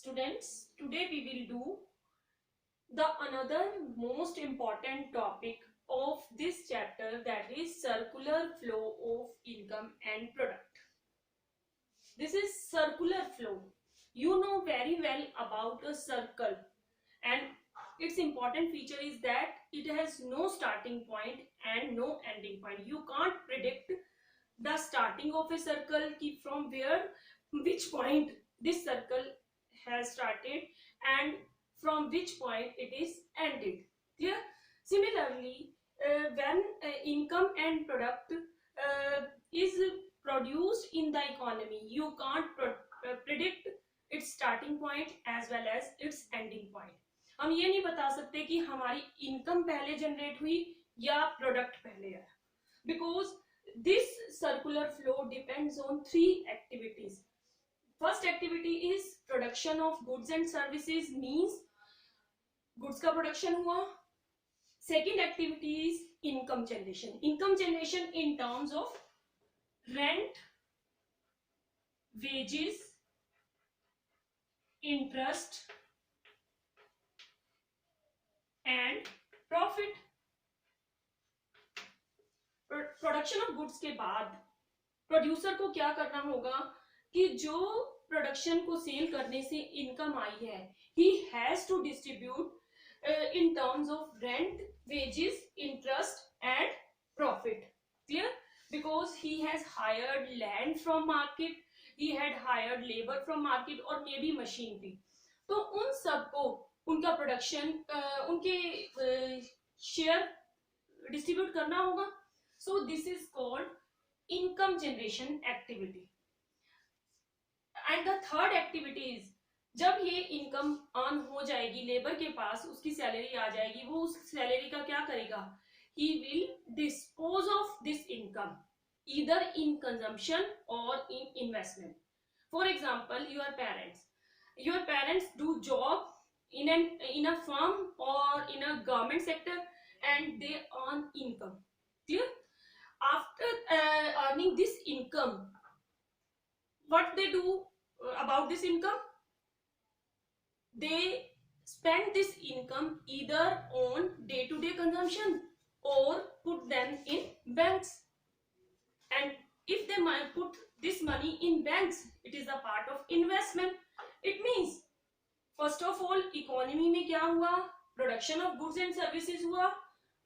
Students, today we will do the another most important topic of this chapter, that is circular flow of income and product. This is circular flow. You know very well about a circle, and its important feature is that it has no starting point and no ending point. You can't predict the starting of a circle from which point this circle has started and from which point it is ended. Clear? Similarly, when income and product is produced in the economy, you can't predict its starting point as well as its ending point. हम ये नहीं बता सकते कि हमारी income पहले generate हुई या प्रोडक्ट पहले आया, because this circular flow depends on three activities. First activity is production of goods and services, means goods का production हुआ. Second activity is income generation. Income generation in terms of rent, wages, interest and profit. Production of goods के बाद producer को क्या करना होगा कि जो प्रोडक्शन को सेल करने से इनकम आई है, he has to distribute in terms of rent, wages, interest and profit. Clear? Because he has hired land from market, he had hired labour from market और मे बी मशीन भी. तो उन सबको उनका प्रोडक्शन उनके share distribute करना होगा. So this is called income generation activity. And the third activity is, जब ये इनकम अर्न हो जाएगी, लेबर के पास उसकी सैलरी आ जाएगी, वो उस सैलरी का क्या करेगा? He will dispose of this income either in consumption or in investment. For example, your parents do job in a firm or in a government sector and they earn income. Clear? After earning this income, what they do about this income? They spend this income either on day-to-day consumption or put them in banks. And if they might put this money in banks, it is a part of investment. It means, first of all, economy में क्या हुआ? Production of goods and services हुआ.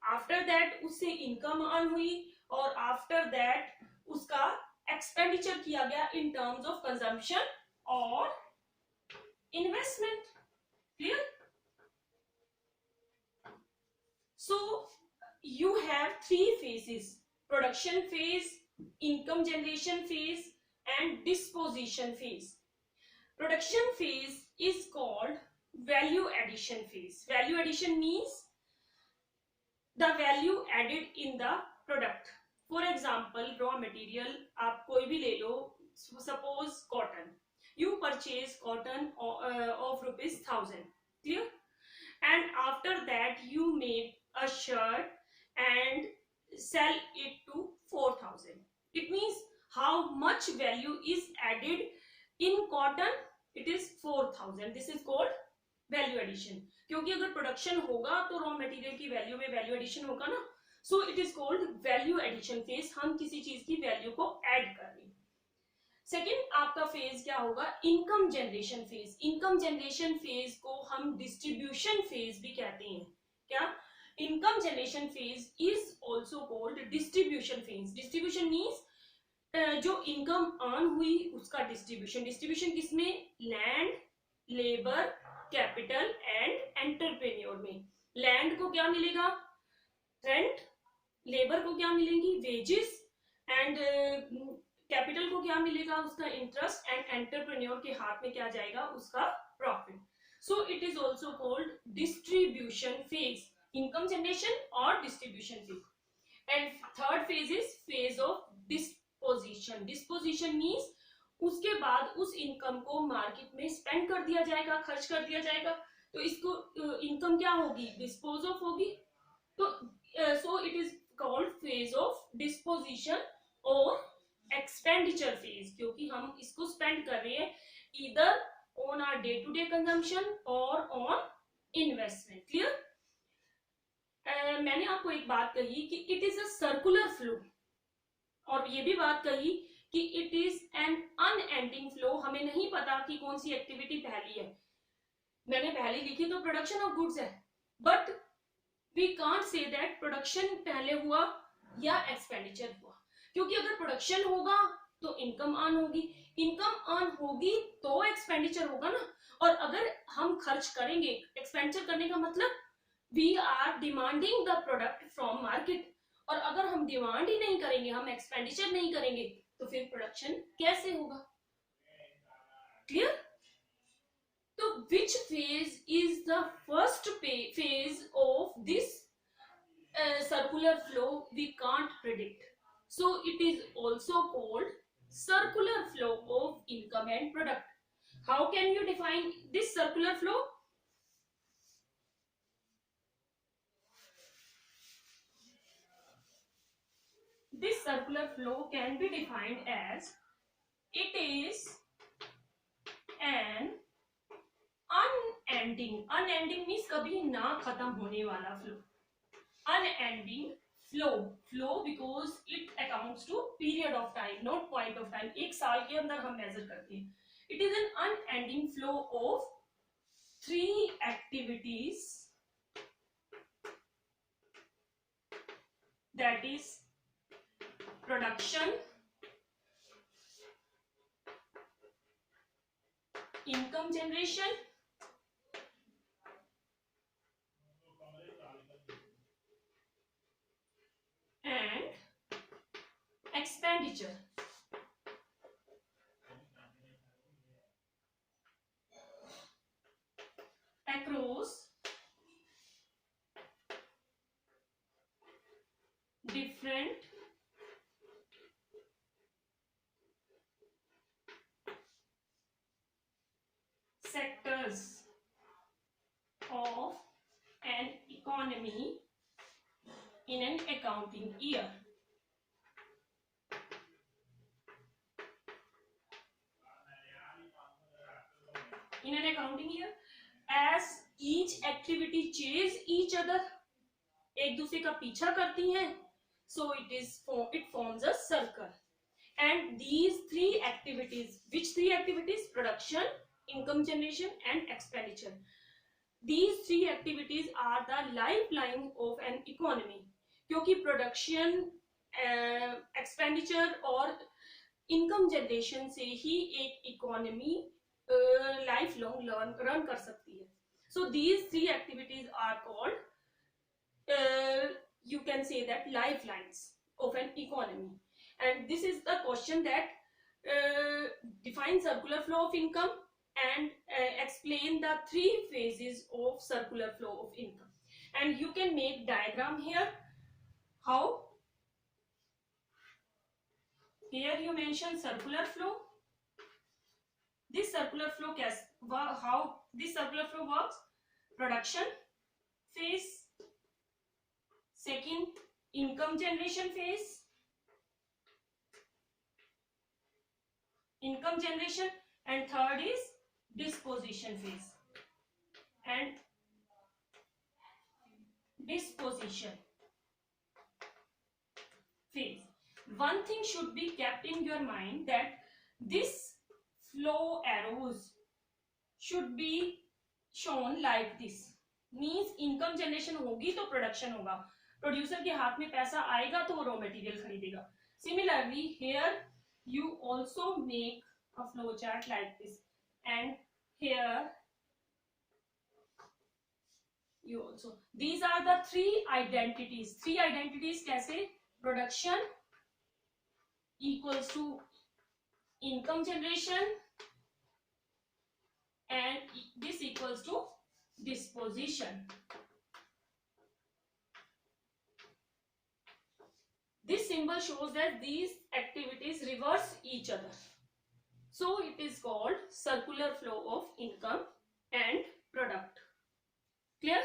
After that, उससे income earn हुई और after that उसका expenditure किया गया इन टर्म्स ऑफ कंजम्पशन और investment. Clear? So you have three phases: production phase, income generation phase and disposition phase. Production phase is called value addition phase. Value addition means the value added in the product. For example, raw material आप कोई भी ले लो, suppose cotton. You purchase cotton of ₹1000. Clear? And after that you make a shirt and sell it to 4000. It means how much value is added in cotton? It is 4000. This is called value addition. क्योंकि अगर production होगा तो raw material की value में value addition होगा ना. So it is called value addition phase. हम किसी चीज की वैल्यू को ऐड कर रहे हैं. सेकेंड आपका फेज क्या होगा? Income generation phase. Income generation phase को हम डिस्ट्रीब्यूशन फेज भी कहते हैं. क्या? Income generation phase is also called distribution phase. Distribution means जो इनकम अर्न हुई उसका डिस्ट्रीब्यूशन. डिस्ट्रीब्यूशन किसमें? Land, labour, capital and entrepreneur में. लैंड को क्या मिलेगा? रेंट. लेबर को क्या मिलेंगी? वेजेस. एंड कैपिटल को क्या मिलेगा? उसका इंटरेस्ट. एंड एंटरप्रेन्योर के हाथ में क्या जाएगा? उसका profit. So it is also called distribution phase. Income generation और distribution phase. And third phase is phase of disposition. Disposition means उसके बाद उस इनकम को मार्केट में स्पेंड कर दिया जाएगा, खर्च कर दिया जाएगा. तो इसको इनकम क्या होगी? डिस्पोज ऑफ होगी. तो सो it is called phase of disposition और एक्सपेंडिचर फेज, क्योंकि हम इसको स्पेंड कर रहे हैं either on on our day-to-day consumption or on investment. Clear? मैंने आपको एक बात कही कि it is a circular flow, और ये भी बात कही कि it is an unending flow. हमें नहीं पता कि कौन सी एक्टिविटी पहली है. मैंने पहली लिखी तो प्रोडक्शन ऑफ गुड्स है, but we can't say that production पहले हुआ या एक्सपेंडिचर हुआ, क्योंकि अगर प्रोडक्शन होगा तो इनकम अर्न होगी, इनकम अर्न होगी तो एक्सपेंडिचर होगा ना. और अगर हम खर्च करेंगे, एक्सपेंडिचर करने का मतलब we are demanding the product from market, और अगर हम डिमांड ही नहीं करेंगे, हम एक्सपेंडिचर नहीं करेंगे, तो फिर प्रोडक्शन कैसे होगा. क्लियर? तो which phase is the first phase of this circular flow we can't predict, so it is also called circular flow of income and product. How can you define this circular flow? This circular flow can be defined as it is an unending means कभी ना खत्म होने वाला flow. Unending flow because it accounts to period of time, not point of time. एक साल के अंदर हम मेजर करते हैं. It is an unending flow of three activities, that is production, income generation, and expenditure. Across different sectors of an economy in an accounting year. In an accounting year, as each activity chase each other, एक दूसरे का पीछा करती हैं, so it forms a circle. And these three activities, which three activities? Production, income generation, and expenditure. These three activities are the lifeline of an economy. क्योंकि production, expenditure और income generation से ही एक इकोनॉमी लाइफ लॉन्ग रन कर सकती है. So these three activities are called, you can say that, lifelines of an economy. And this is the question that define circular flow of income and explain the three phases of circular flow of income. And you can make diagram here. How? Here you mention circular flow. This circular flow, how this circular flow works? Production phase, second income generation phase, income generation, and third is disposition phase. And disposition phase. One thing should be kept in your mind, that this flow arrows should be shown like this. Means income generation होगी तो production होगा, producer के हाथ में पैसा आएगा तो वो रॉ मटेरियल खरीदेगा. Similarly, here you also make a flow chart like this, and here you also. These are the three identities. Three identities कैसे? Production equals to income generation, and this equals to disposition. This symbol shows that these activities reverse each other, so it is called circular flow of income and product. Clear?